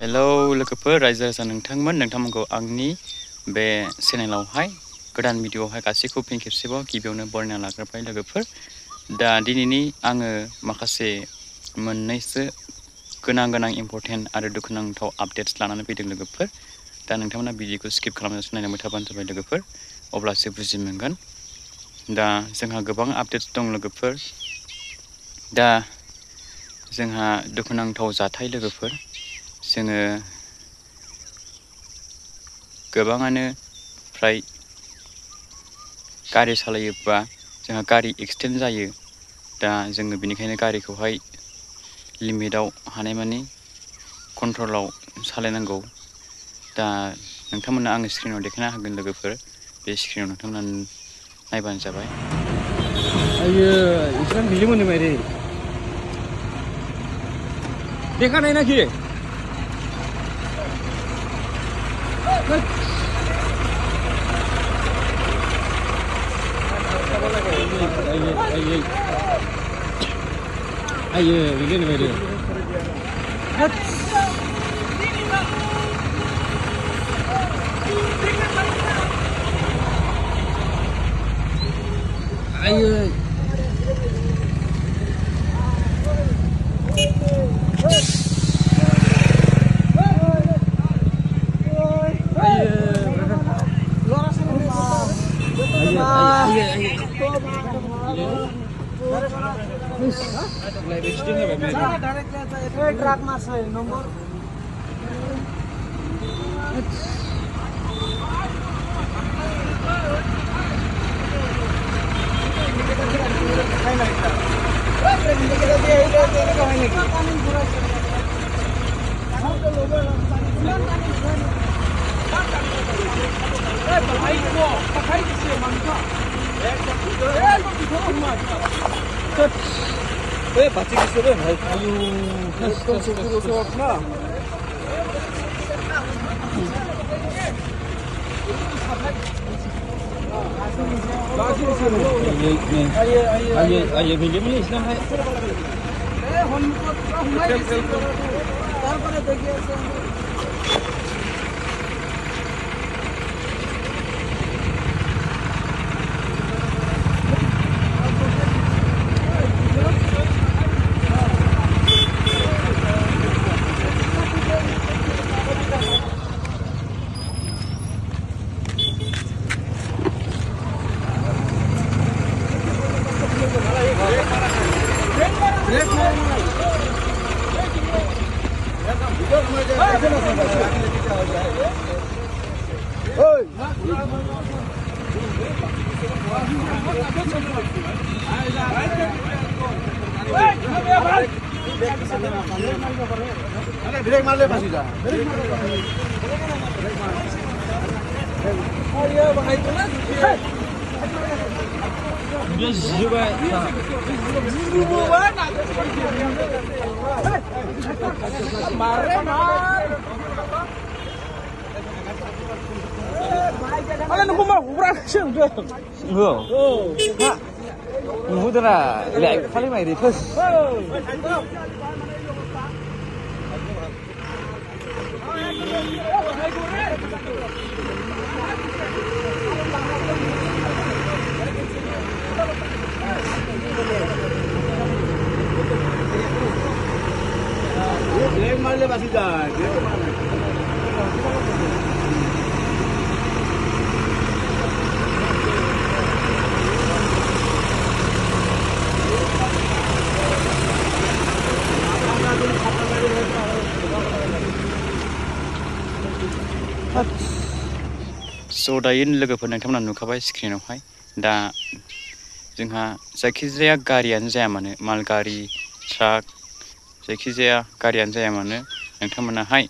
Hello लोगोफोर रायजो राजा नोंथांमोनखौ आंनि बे चेनेलावहाय गोदान भिडिअआवहाय गासैखौबो फिन खेबसेबाव गिबियावनो बरायना लाग्रोबाय लोगोफोर। दा दिनैनि आङो माखासे मोननैसो गोनां इम्पर्टेन्ट आरो दुखुनांथाव आपडेट्स लानानै फैदों लोगोफोर। दा नोंथांमोना भिडिअखौ स्किप खालामनानै नायलांबाय थाबानो जाबाय लोगोफोर, अब्लासो बुजि मोनगोन। दा जोंहा गोबां आपडेट्स दं लोगोफोर। दा जोंहा दुखुनांथाव जाथाय लोगोफोर। जोङो गोबाङानो फ्राय गारि सालायोबा जोंहा गारि एक्सिडेन्ट जायो। दा जोङो बेनिखायनो गारिखौहाय लिमिटाव हानायमानि कन्ट्रलाव सालायनांगौ। दा नोंथांमोना आङो स्क्रिनाव देखायना होगोन लोगोफोर, बे स्क्रिनाव नोंथांमोना नायबानो जाबाय। आयो इसेबां गिलिर मोनो माइरे देखानाय नाखि ayo begini baru ayo truck March number baca kisah deh, ayo, suruh na. Ayo, film ni Islam hai. Break मार ले पासी जा और ये भाई को ना ये जीवा ना मार रे मार अरे नुको मा उरा छन गो हो हा नुदरा ले खाली माइरे फस ब्रेक मार ले बासी जा So दायो लोगोफोर नोंथांमोना नुखाबाय स्क्रिनावहाय। दा जोंहा जायखिजाया गारियानो जाया मानो, माल गारि, ट्राक, जायखिजाया गारियानो जाया मानो नोंथांमोनाहाय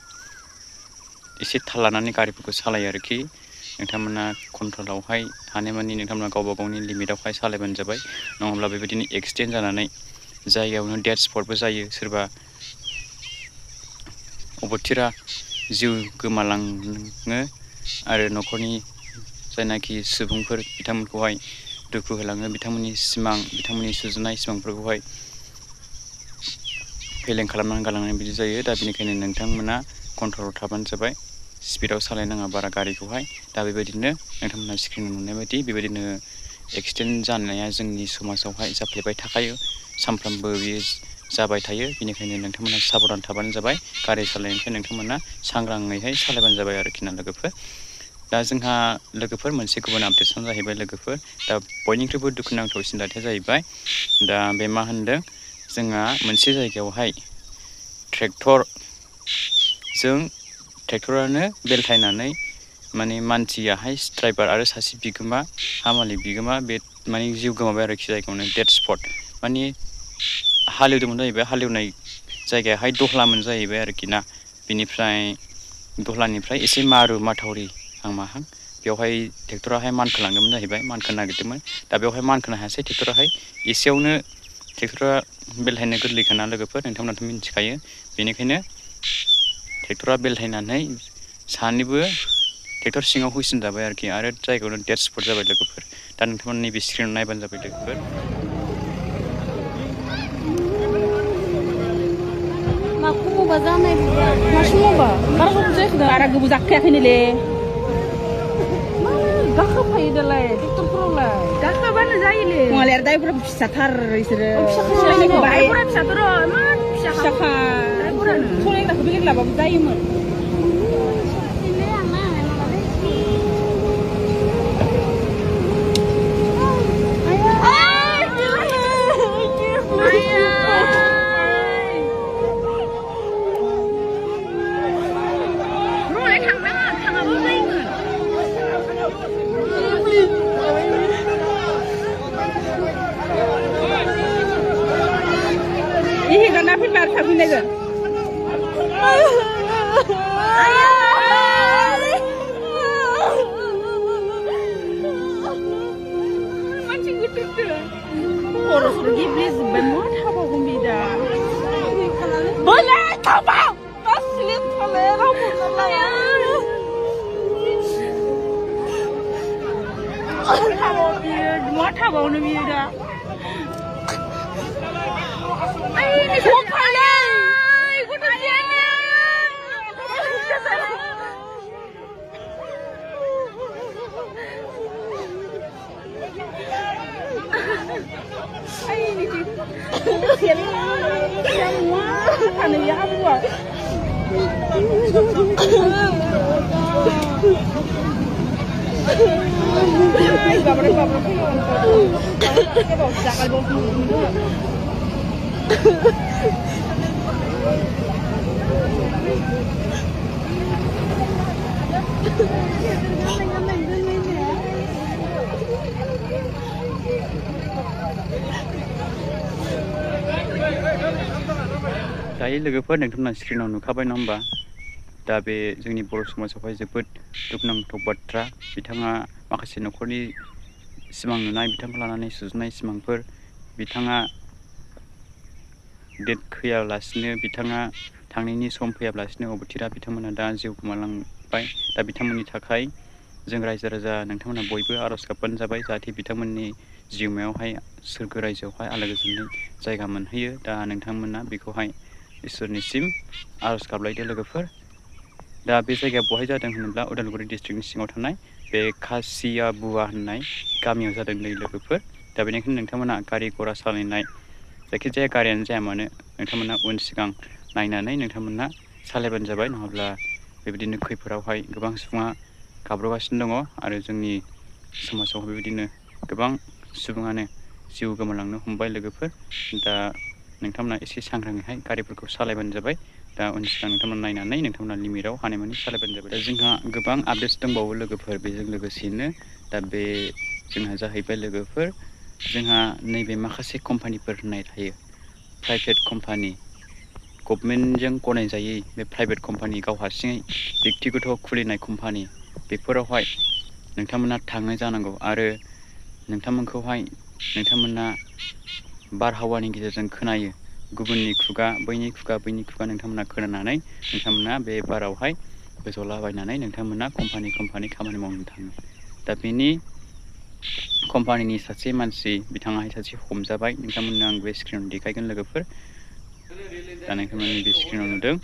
एसे थाल लानानै गारिफोरखौ सालायो आरोखि। नोंथांमोना कन्ट्रलावहाय हानायमानि नोंथांमोना गावबा गावनि लिमिटावहाय सालायबानो जाबाय। नङाब्ला बेबायदिनो एक्सिडेन्ट जानानै जायगायावनो डेथ स्पटबो जायो, सोरबा अबथिरा जिउ गोमालाङो आरो न'खरनि जायनाखि सुबुंफोर बिथांमोनखौहाय दुखु होलाङो। बिथांमोननि सिमां, बिथांमोननि सुजुनाय सिमांफोरखौहाय फेलें खालामनानै गालांनाय बिदि जायो। दा बेनिखायनो नोंथांमोना कन्ट्रलाव थाबानो जाबाय स्पिडाव सालायनाङा बारा गारिखौहाय दा बेबायदिनो नोंथांमोना स्क्रिनाव नुनाय बायदि बेबायदिनो एक्सिडेन्ट जानाया जोंनि समाजावहाय जाफ्लेबाय थाखायो सानफ्रामबो बियो जाबाय थायो बेनिखायनो नोंथांमोना साबधान थाबानो जाबाय गारि सालायनायनिफ्राय नोंथांमोना सांग्राङैहाय सालायबानो जाबाय आरोखि ना लोगोफोर दा जोंहा लोगोफोर मोनसे गुबुन आपडेटसानो जाहैबाय लोगोफोर दा बयनिख्रुइबो दुखुनांथावसिन जाथाया जाहैबाय दा बे मा होनदों जोंहा मोनसे जायगायावहाय ट्रेक्टरानो बेलथायनानै माने मानसियाहाय ड्राइभार आरो सासे बिगोमा हा मालिक बिगोमा बे माने जिउ गोमाबाय आरोखि जायगायावनो डेड स्पट माने हालेवदोंमोन जाहैबाय हालेवनाय जायगायाहाय दहलामोन जाहैबाय आरोखि ना बिनिफ्राय दहलानिफ्राय एसे माथावरि हांमाहां बेवहाय ट्रेक्टराहाय मानखोलांदोंमोन जाहैबाय मानखोनो नागिरदोंमोन दा बेवहाय मानखोनो हायासै ट्रेक्टराहाय एसेयावनो ट्रेक्टरा बेलथायनो गोरलैखाना लोगोफोर नोंथांमोनाथ' मिथिखायो बेनिखायनो ट्रेक्टरा बेलथायनानै सानैबो ट्रेक्टर सिङाव होसिनजाबाय आरोखि आरो जायगायावनो डेड स्पट जाबाय लोगोफोर दा नोंथांमोना नैबे स्क्रिनाव नायबानो जाबाय लोगोफोर माखौबा जानाय बिदिया मा समावबा बारा गोबाव जायाखै बारा गोबाव जाखायाखैनोले गाखोफायो दालाय ट्रेक्टरफोरावलाय गाखोबानो जायोले नङाले आरो दाइफोरा फिसाथार बिसोरो दाइफोरा फिसाथार इमान फिसाखा सलायग्राखौ बेलेग लाबाबो जायोमोन दायो लोगोफोर नोंथांमोना स्क्रिनाव नुखाबाय नङा होमबा दा बे जोंनि बर' समाजावहाय जोबोद दुखुनांथाव बाथ्रा बिथाङा माखासे न'खरनि सिमां नुनाय बिथांखौ लानानै सुजुनाय सिमांफोर बिथाङा डेट फैयालासिनो बिथाङा थांनायनि सम फैयालासिनो अबथिरा बिथांमोना दा जिउ गोमालांबाय दा बिथांमोननि थाखाय जों रायजो राजा नोंथांमोना बयबो आर'ज गाबबानो जाबाय जाहाथे बिथांमोननि जिउमायावहाय सोरगो रायजोआवहाय आलो गोजोनै जायगा मोनहैयो दा नोंथांमोना बेखौहाय इसोरनिसिम आर'ज गाबलायदो लोगोफोर दा बे जायगाया बहाय जादों होनोब्ला उदालगुरि डिस्ट्रिक्टनि सिङाव थानाय बे खासियाबुवा होननाय गामियाव जादों नै लोगोफोर दा बेनिखायनो नोंथांमोना गारि घरा सालायनाय जायखिजाया गारियानो जाया मानो नोंथांमोना उन सिगां नायनानै नोंथांमोना सालायबानो जाबाय नङाब्ला बेबायदिनो खैफोदावहाय गोबां सुबुङा गाब्रगासिनो दङ आरो जोंनि समाजाव बेबायदिनो गोबां सुबुङानो जिउ गोमालांनो हमबाय लोगोफोर दा नोंथांमोना एसे सांग्राङैहाय गारिफोरखौ सालायबानो जाबाय दा उन सिगां नोंथांमोना नायनानै नोंथांमोना लिमिटआव हानायमानि सालायबानो जाबाय दा जोंहा गोबां आपडेट्स दंबावो लोगोफोर बेजों लोगोसेनो दा बे जोंहा जाहैबाय लोगोफोर जोंहा नैबे माखासे कम्पानिफोर होननाय थायो प्राइभेट कम्पानि गभर्नमेन्टजों गनायजायै बे प्राइभेट कम्पानि गाव हारसिङै बेक्तिगत खुलिनाय कम्पानि बेफोरावहाय नोंथांमोना थांनाय जानांगौ आरो नोंथांमोना बारहावानि गेजेरजों खोनायो गुबुननि खुगा बैनि खुगा नोंथांमोना खोनानानै नोंथांमोना बे बारावहाय गोजौलाबायनानै नोंथांमोना कम्पानि खामानि मावनो थाङो दा बेनि कम्पानिनि सासे मानसि बिथाङाहाय सासे हमजाबाय नोंथांमोननो आं बे स्क्रिनाव देखायगोन लोगोफोर दा नोंथांमोननि बे स्क्रिनाव नुदों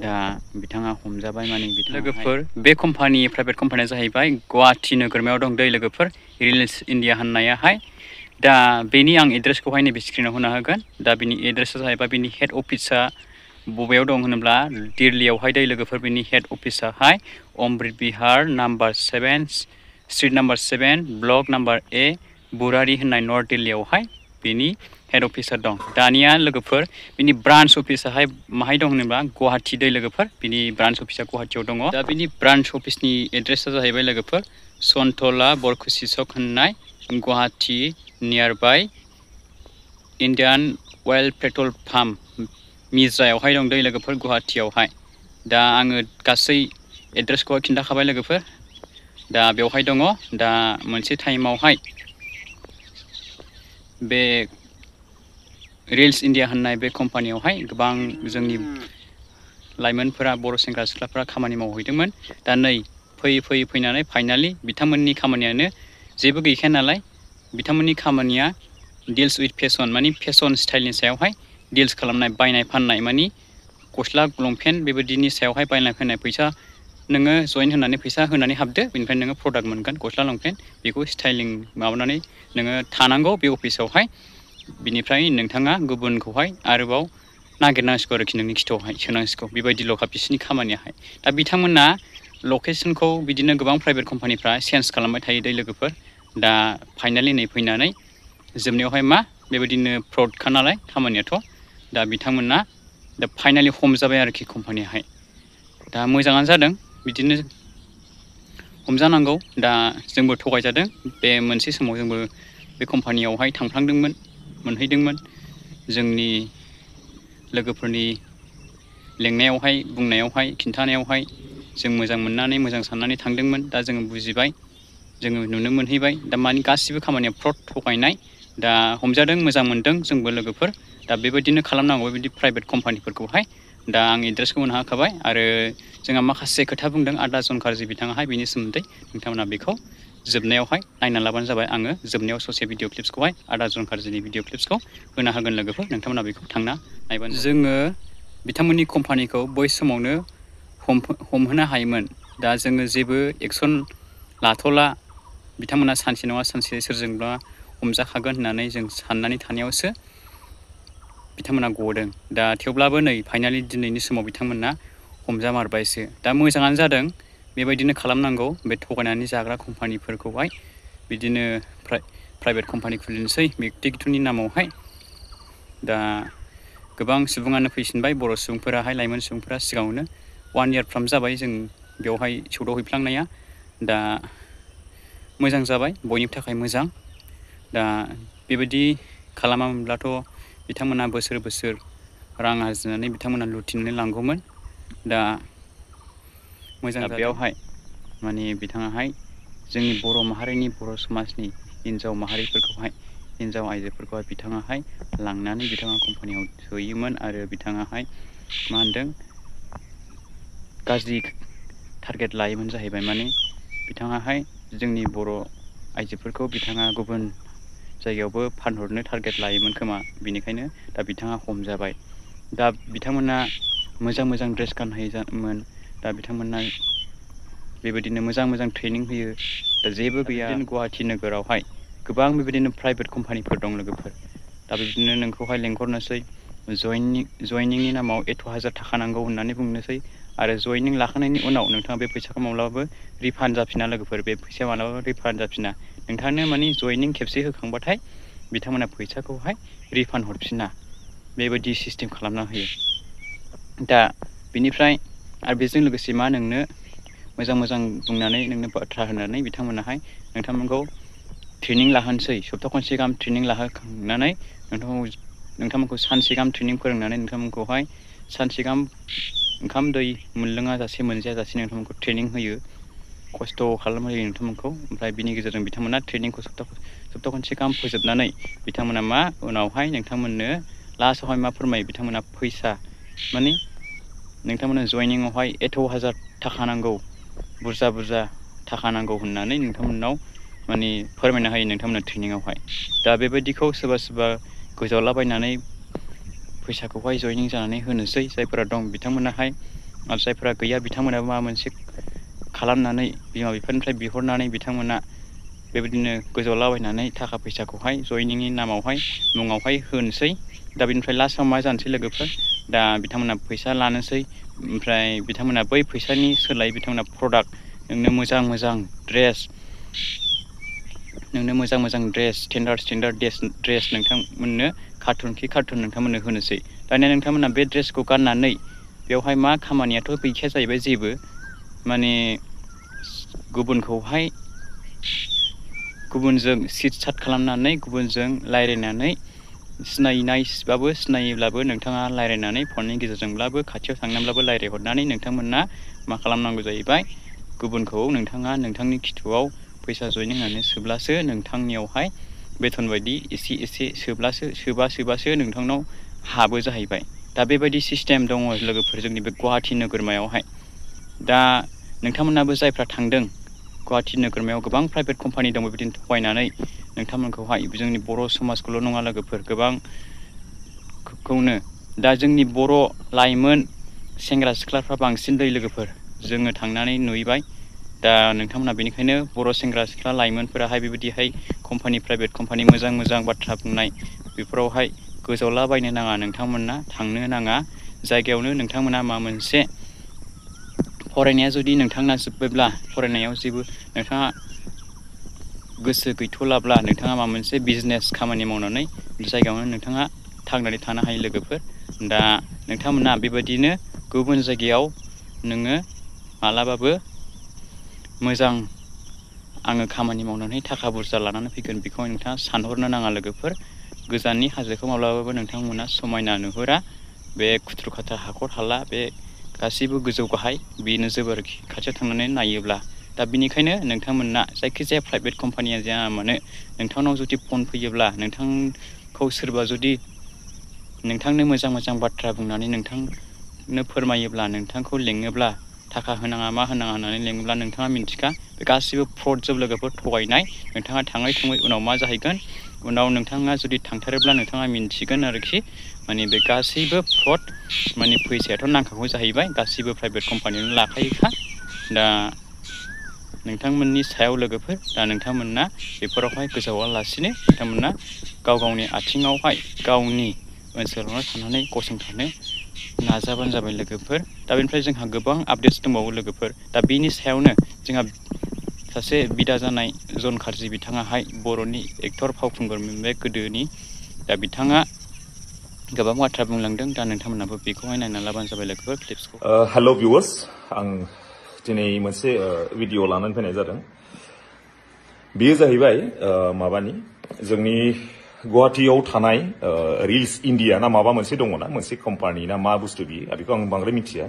दा बिथाङा हमजाबाय माने लोगोफोर बे कम्पानि प्राइभेट कम्पानिया जाहैबाय गुवाहाटि नोगोरमायाव दं दै लोगोफोर रिलायन्स इन्डिया होननायाहाय दा बेनि आं एड्रेसखौहाय नैबे स्क्रिनाव होना होगोन दा बिनि एड्रेसा जाहैबाय बिनि हेड अफिसा बबेयाव दं होनोब्ला दिल्लीयावहाय दै लोगोफोर बिनि हेड अफिसाहाय Amrit Vihar number 7 street number 7 block number A Burari होननाय नर्थ दिल्लीयावहाय बिनि हेड अफिसा दं दानिया लोगोफोर बिनि ब्रान्च अफिसाहाय माहाय दं होनोब्ला गुवाहाटि दै लोगोफोर बिनि ब्रान्च अफिसा गुवाहाटियाव दङ दा बिनि ब्रान्च अफिसनि एड्रेसा जाहैबाय लोगोफोर सनथला बरखुसि सक होननाय गुवाहाटि नियार बाय इन्डियान अइल पेट्रल पाम्प मिज्रायावहाय दं दै लोगोफोर गुवाहाटियावहाय दा आङो गासै एड्रेसखौहाय खिन्थाखाबाय लोगोफोर दा बेवहाय दङ दा मोनसे टाइमावहाय बे रिल्स इन्डिया होननाय बे कम्पानियावहाय गोबां जोंनि लाइमोनफोरा बर' सेंग्रा सिख्लाफोरा खामानि मावहैदोंमोन दा नै फैनानै फाइनालि बिथांमोननि खामानियानो जेबो गैखाया नालाय बिथांमोननि खामानिया डिल्स उइथ फेशन माने फेशन स्टाइलनि सायावहाय डिल्स खालामनाय बायनाय फाननाय माने गस्ला लंपेन्ट बेबायदिनि सायावहाय बायनाय फाननाय फैसा नोङो जइन होनानै फैसा होनानै हाबदो बेनिफ्राय नोङो प्रडाक्ट मोनगोन गस्ला लंपेन्ट बेखौ स्टाइलिं माबानानै नोङो थानांगौ बे अफिसावहाय बिनिफ्राय नोंथाङा गुबुनखौहाय आरोबाव नागिरनांसिगौ आरोखि नोंनि खिथावहाय सोनांसिगौ बेबायदिल'खा बिसोरनि खामानियाहाय दा बिथांमोना लकेसनखौ बिदिनो गोबां प्राइभेट कम्पानिफ्रा चेन्ज खालामबाय थायो दै लोगोफोर दा फाइनालि नै फैनानै जोबनायावहाय मा बेबायदिनो फ्रडखा नालाय खामानियाथ' दा बिथांमोना दा फाइनालि हमजाबाय आरोखि कम्पानियाहाय दा मोजाङानो जादों बिदिनो हमजानांगौ दा जोंबो थगायजादों बे मोनसे समाव जोंबो बे कम्पानियावहाय थांफ्लांदोंमोन मोनहैदोंमोन जोंनि लोगोफोरनि लेंनायावहाय बुंनायावहाय खिन्थानायावहाय जों मोजां मोननानै मोजां साननानै थांदोंमोन दा जोङो बुजिबाय जोङो नुनो मोनहैबाय दा मानि गासिबो खामानिया फ्रड थगायनाय दा हमजादों मोजां मोनदों जोंबो लोगोफोर दा बेबायदिनो खालामनांगौ बेबायदि प्राइभेट कम्पानिफोरखौहाय दा आं एड्रेसखौ होनो होखाबाय आरो जोंहा माखासे खोथा बुंदों आदा जनकारजि बिथाङाहाय बेनि सोमोन्दै नोंथांमोना बेखौ जोबनायावहाय नायना लाबानो जाबाय आङो जोबनायाव ससे भिडिअ क्लिप्सखौहाय आदा जनकारजिनि भिडिअ क्लिप्सखौ होना होगोन लोगोफोर नोंथांमोना बेखौ थांना नायबानो जोङो बिथांमोननि कम्पानिखौ बै समावनो हमहोनो हायोमोन दा जोङो जेबो एक्सन लाथ'ला बिथांमोना सानसे नङा सानसे सोरजोंबा हमजाखागोन होननानै जों साननानै थानायावसो बिथांमोना गदों दा थेवब्लाबो नै फाइनालि दिनैनि समाव बिथांमोना हमजामारबायसो दा मोजाङानो जादों बेबायदिनो खालामनांगौ बे थगायनानै जाग्रा कम्पानिफोरखौहाय बिदिनो प्राइभेट कम्पानि खुलिनोसै बेक्तिगतनि नामावहाय दा गोबां सुबुङानो फैफिनबाय बर' सुबुंफोराहाय लाइमोन सुबुंफोरा सिगाङावनो 1 year फ्राम जाबाय जों बेवहाय सौदावहैफ्लांनाया दा मोजां जाबाय बयनिबो थाखाय मोजां दा बेबायदि खालामामोनब्लाथ' बिथांमोना बोसोर बोसोर रां आरजिनानै बिथांमोना लुथिनानै लांगौमोन दा मोजां बेयावहाय माने बिथाङाहाय जोंनि बर' माहारिनि बर' समाजनि हिन्जाव माहारिफोरखौहाय हिन्जाव आइजोफोरखौहाय बिथाङाहाय लांनानै बिथाङा कम्पानियाव सोयोमोन आरो बिथाङाहाय मा होनदों गाज्रि टारगेट लायोमोन जाहैबाय माने बिथाङाहाय जोंनि बर' आइजोफोरखौ बिथाङा गुबुन जायगायावबो फानहरनो टारगेट लायोमोन खोमा बेनिखायनो दा बिथाङा हमजाबाय दा बिथांमोना मोजां मोजां ड्रेस गानहोयोमोन दा बिथांमोना बेबायदिनो मोजां मोजां ट्रेनिं होयो दा जेबो गैया गुवाहाटि नोगोरावहाय गोबां बेबायदिनो प्राइभेट कम्पानिफोर दं लोगोफोर दा बिदिनो नोंखौहाय लेंहरनोसै जयनिंनि नामाव एथ' हाजार थाखा नांगौ होननानै बुंनोसै आरो जयनिं लाखांनायनि उनाव नोंथाङा बे फैसाखौ माब्लाबाबो रिफान्ड जाफिना लोगोफोर बे फैसाया माब्लाबाबो रिफान्ड जाफिना नोंथांनो माने जयनिं खेबसे होखांबाथाय बिथांमोना फैसाखौहाय रिफान्ड हरफिना बेबायदि सिस्टेम खालामना होयो दा बिनिफ्राय आरो बेजों लोगोसे मा नोंनो मोजां मोजां बुंनानै नोंनो बाथ्रा होनानै बिथांमोनाहाय नोंथांमोनखौ ट्रेनिं लाहोनोसै सप्ता खनसे गाहाम ट्रेनिं लाहोखांनानै नोंथांमोनखौ सानसे गाहाम ट्रेनिं फोरोंनानै नोंथांमोनखौहाय सानसे गाहाम ओंखाम दै मोनलोङा जासे मोनजाया जासे नोंथांमोनखौ ट्रेनिं होयो खस्थ' खालामहोयो नोंथांमोनखौ ओमफ्राय बिनि गेजेरजों बिथांमोना ट्रेनिंखौ सप्ता खनसे गाहाम फोजोबनानै बिथांमोना मा उनावहाय नोंथांमोननो लास्टआवहाय मा फोरमायो बिथांमोना फैसा माने नोंथांमोननो जयनिंआवहाय एथ' हाजार थाखा नांगौ बुरजा थाखा नांगौ होननानै नोंथांमोननाव माने फोरमायना होयो नोंथांमोननो ट्रेनिंआवहाय दा बेबायदिखौ सोरबा गोजावलाबायनानै फैसाखौहाय जयनिं जानानै होनोसै जायफोरा दं बिथांमोनाहाय आरो जायफोरा गैया बिथांमोनाबो माबा मोनसे खालामनानै बिमा बिफानिफ्राय बिहरनानै बिथांमोना बेबायदिनो गोजौलाबायनानै थाखा फैसाखौहाय जयनिंनि नामावहाय मुङावहाय होनोसै दा बिनिफ्राय लास्टआव मा जानोसै लोगोफोर दा बिथांमोना फैसा लानोसै ओमफ्राय बिथांमोना बै फैसानि सोलाय बिथांमोना प्रडाक्ट नोंनो मोजां मोजां ड्रेस स्टेन्डार्ड ड्रेस नोंथांमोननो कार्टुन खि कार्टुन नोंथांमोननो होनोसै दानिया नोंथांमोना बे ड्रेसखौ गाननानै बेवहाय मा खामानियाथ' गैखाया जाहैबाय जेबो माने गुबुनखौहाय गुबुनजों सिट साट खालामनानै गुबुनजों रायज्लायनानै सिनायनायबाबो सिनायोब्लाबो नोंथाङा रायज्लायनानै फननि गेजेरजोंब्लाबो खाथियाव थांनानैब्लाबो रायज्लायहरनानै नोंथांमोना मा खालामनांगौ जाहैबाय गुबुनखौ नोंथाङा नोंथांनि खिथुआव फैसा जयनिं होनानै सोब्लासो नोंथांनियावहाय बेथन बायदि एसे एसे सोबासो नोंथांनाव हाबो जाहैबाय दा बेबायदि सिस्टेम दङ लोगोफोर जोंनि बे गुवाहाटि नोगोरमायावहाय दा नोंथांमोनाबो जायफ्रा थांदों गुवाहाटि नोगोरमायाव गोबां प्राइभेट कम्पानि दङ बिदिनो थगायनानै नोंथांमोनखौहाय जोंनि बर' समाजखौल' नङा लोगोफोर गोबांखौनो दा जोंनि बर' लाइमोन सेंग्रा सिख्लाफ्रा बांसिन दै लोगोफोर जोङो थांनानै नुहैबाय दा नोंथांमोना बेनिखायनो बर' सेंग्रा सिख्ला लाइमोनफोराहाय बेबायदिहाय प्राइभेट कम्पानि मोजां बाथ्रा बुंनाय बेफोरावहाय गोजावलाबायनो नाङा नोंथांमोना थांनो नाङा जायगायावनो नोंथांमोना माबा मोनसे फरायनाया जुदि नोंथांना जोब्बायब्ला फरायनायाव जेबो नोंथाङा गोसो गैथ'लाब्ला नोंथाङा माबा मोनसे बिजनेस खामानि मावनानै जायगायावनो नोंथाङा थांनानै थानो हायो लोगोफोर दा नोंथांमोना बेबायदिनो गुबुन जायगायाव नोङो मालाबाबो मोजां आङो खामानि मावनानै थाखा बुरजा लानानै फैगोन बेखौ नोंथाङा सानहरनो नाङा लोगोफोर गोजाननि हाजोखौ माब्लाबाबो नोंथांमोना समायना नुहुरा बे खुथ्रु खाथ्रा हाखर हाला बे गासैबो गोजौ गाहाय बेनो जोबोर खाथियाव थांनानै नायोब्ला दा बिनिखायनो नोंथांमोना जायखिजाया प्राइभेट कम्पानिया जाया मानो नोंथांनाव जुदि फन फैयोब्ला नोंथांखौ सोरबा जुदि नोंथांनो मोजां बाथ्रा बुंनानै नोंथांनो फोरमायोब्ला नोंथांखौ लेङोब्ला थाखा होनाङा मा होनाङा होननानै लेङोब्ला नोंथाङा मिन्थिखा बे गासिबो फ्रड जोब लोगोफोर थगायनाय नोंथाङा थाङै उनाव मा जाहैगोन उनाव नोंथाङा जुदि थांथारोब्ला नोंथाङा मिन्थिगोन आरोखि माने बे गासैबो फ्रड माने फैसायाथ' नांखागौ जाहैबाय गासिबो प्राइभेट कम्पानियावनो लाखायोखा दा नोंथांमोननि सायाव लोगोफोर दा नोंथांमोना बेफोरावहाय गोजावालासिनो नोंथांमोना गावनि आथिङावहाय गावनि ओनसोलावनो थानानै गसंथानो नाजाबानो जाबाय लोगोफोर दा बेनिफ्राय जोंहा गोबां आपडेट्स दंबावो लोगोफोर दा बेनि सायावनो जोंहा सासे बिदा जानाय जन खारजि बिथाङाहाय बर'नि एक्टर फावखुंगुरमोन बे गोदोनि दा बिथाङा गोबां बाथ्रा बुंलांदों दा नोंथांमोनाबो बेखौहाय नायना लाबानो जाबाय लोगोफोर क्लिप्सखौ हेल' भिउवार्स आं दिनै मोनसे भिडिअ लानानै फैनाय जादों बेयो जाहैबाय माबानि जोंनि गुवाहाटीयाव थानाय रिल्स इन्डिया ना माबा मोनसे दङना मोनसे कम्पानि ना मा बुस्थु बियो बेखौ आं बांद्राय मिथिया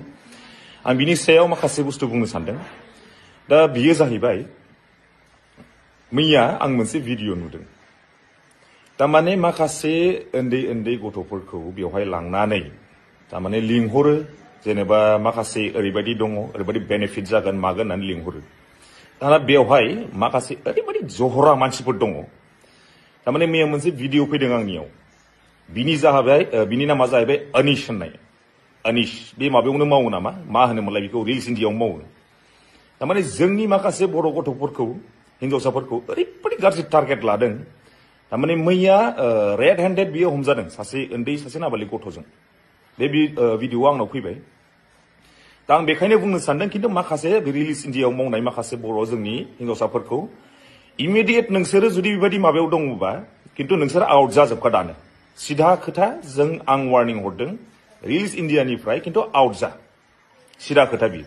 आं बिनि सायाव माखासे बुस्थु बुंनो सानदों दा बियो जाहैबाय मैया आं मोनसे भिडिअ नुदों तारमाने माखासे उन्दै गथ'फोरखौ बेवहाय लांनानै तारमाने लिंहरो जेनेबा माखासे ओरैबायदि दङ ओरैबायदि बेनिफिट जागोन मागोन होननानै लिंहरो दाना बेवहाय माखासे ओरैबायदि जहरा मानसिफोर दङ तारमाने मैया मोनसे भिडिअ फैदों आंनियाव बिनि नामा जाहैबाय अनिश होननाय अनिश बे माबायावनो मावो नामा मा होनोमोनलाय बेखौ रिल्स इन्डियायाव मावो तारमाने जोंनि माखासे बर' गथ'फोरखौ हिन्जावसाफोरखौ ओरैबायदि गाज्रि टारगेट लादों तारमाने मैया रेड हेन्डेड बियो हमजादों सासे नाबालिग गथ'जों बे भिडिअआ आंनाव फैबाय दा आं बेखायनो बुंनो सानदों खिन्थु माखासे रिल्स इन्डियायाव मावनाय माखासे बर' जोंनि हिन्जावसाफोरखौ इमिडियेट नोंसोरो जुदि बेबायदि माबायाव दङबा खिन्थु नोंसोर आउट जाजोबखा दानो सिधा खोथा आं वार्निं हरदों रिल्स इन्डियानिफ्राय खिन्थु आउट जा सिधा खोथा बियो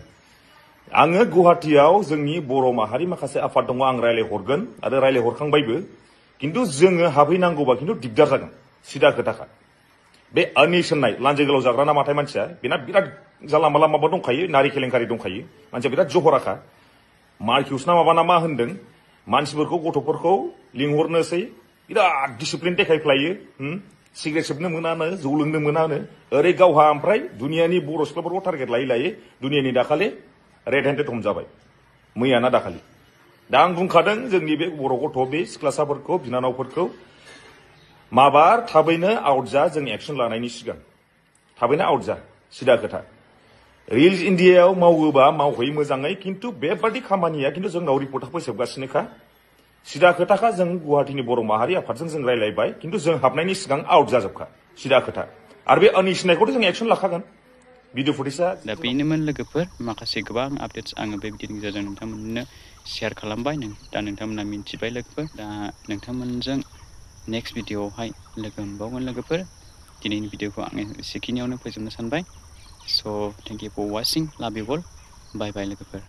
आङो गुवाहाटीयाव जोंनि बर' माहारि माखासे आफाद दङ आं रायलायहरगोन आरो रायलायहरखांबायबो खिन्थु जोङो हाबहैनांगौबा खिन्थु दिगदार जागोन सिधा खोथाखा बे अनिश होननाय लान्जाय गोलाव जाग्रा ना माथाय मानसिया बेना बिराद जाला माला माबा दंखायो नारि केलेंकारि दंखायो मानसिया बिराद जहराखा मार्किउस ना माबा ना मा होनदों मानसिफोरखौ गथ'फोरखौ लिंहरनोसै बिराद डिसिप्लिन देखायफ्लायो सिगारेट सोबनो मोनानो जौ लोंनो मोनानो ओरै गावहा ओमफ्राय दुनियानि बर' सिख्लाफोरखौ टारगेट लायै दुनियानि दाखालि रेड हेन्डेड हमजाबाय मैयाना दाखालि दा आं बुंखादों जोंनि बे बर' गथ' बे सिख्लासाफोरखौ बिनानावफोरखौ माबार थाबैनो आउट जा जों एक्सन लानायनि सिगां थाबैनो आउट जा सिदा खोथा रिल्स इन्डियायाव मावोबा मावहै मोजाङै खिन्थु बेबादि खामानिया खिन्थु जोंनाव रिपर्टआ फैजोबगासिनोखा सिदा खोथाखा जों गुवाहाटीनि बर' माहारि आफादजों जों रायलायबाय खिन्थु जों हाबनायनि सिगां आउट जाजोबखा सिदा खोथा आरो बे अनिसिनायखौथ' जों एक्सन लाखागोन भिडिअ फुटेजआ दा बेनोमोन लोगोफोर माखासे गोबां आपडेट्स आङो बे भिडिअनि गेजेरजों नोंथांमोननो शेयार खालामबाय दा नोंथांमोना मिन्थिबाय लोगोफोर दा नोंथांमोनजों नेक्स्ट भिडिअआवहाय लोगो मोनबावगोन लोगोफोर दिनैनि भिडिअखौ आङो एसेखिनियावनो फोजोबनो सानबाय स' थेंक इउ फर वाचिं लाभ इउ अल बाय बाय लोगोफोर